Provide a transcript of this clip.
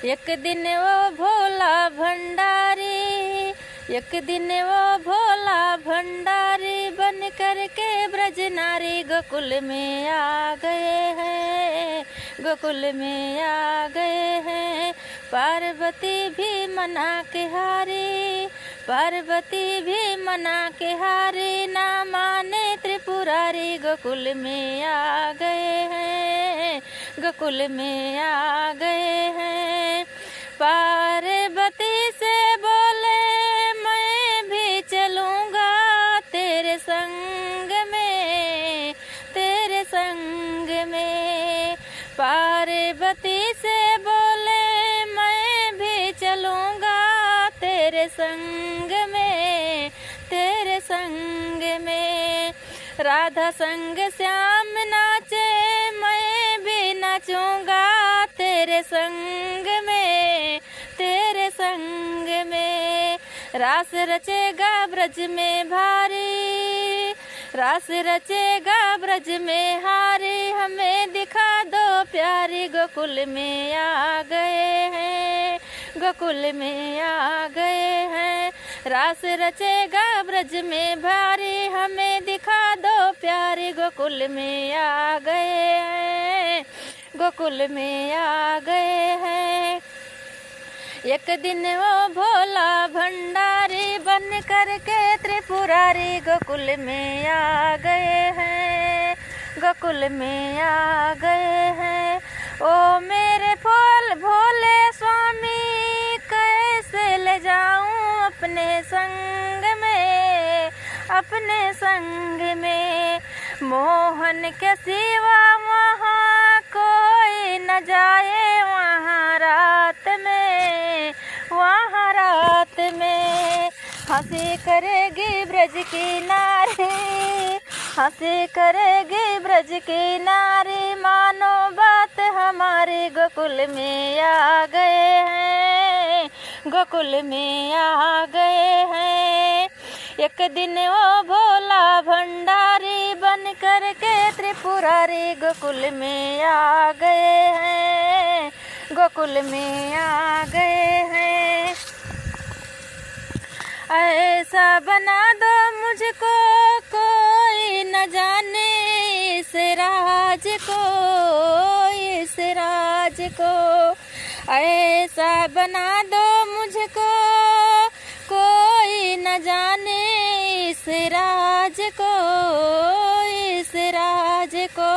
एक दिन वो भोला भंडारी, एक दिन वो भोला भंडारी बन करके ब्रज नारी गोकुल में आ गए हैं, गोकुल में आ गए हैं। पार्वती भी मना के हारी, पार्वती भी मना के हारी, ना माने त्रिपुरारी गोकुल में आ गए हैं, गोकुल में आ गए हैं। पार्वती से बोले मैं भी चलूँगा तेरे संग में, तेरे संग में। पार्वती से बोले मैं भी चलूँगा तेरे संग में, तेरे संग में। राधा संग श्याम नाचे मैं भी नाचूँगा तेरे संग में, तेरे संग में। रास रचेगा ब्रज में भारी, रास रचेगा ब्रज में हारी, हमें दिखा दो प्यारी गोकुल में आ गए हैं, गोकुल में आ गए हैं। रास रचेगा ब्रज में भारी, हमें दिखा दो प्यारी गोकुल में आ गए हैं, गोकुल में आ गए हैं। एक दिन वो भोला भंडारी बन करके त्रिपुरारी गोकुल में आ गए हैं, गोकुल में आ गए हैं। ओ मेरे भोले स्वामी कैसे ले जाऊं अपने संग में, अपने संग में। मोहन के सिवा वहाँ कोई न जाए वहाँ रात में, वहाँ रात में। हंसी करेगी ब्रज की नारी, हंसी करेगी ब्रज की नारी, मानो बात हमारी गोकुल में आ गए हैं, गोकुल में आ गए हैं। एक दिन वो भोला भंडारी बन करके त्रिपुरारी गोकुल में आ गए हैं, गोकुल में आ गए हैं। ऐसा बना दो मुझको कोई न जाने इस राज को, इस राज को। ऐसा बना दो मुझको कोई न जाने इस राज को,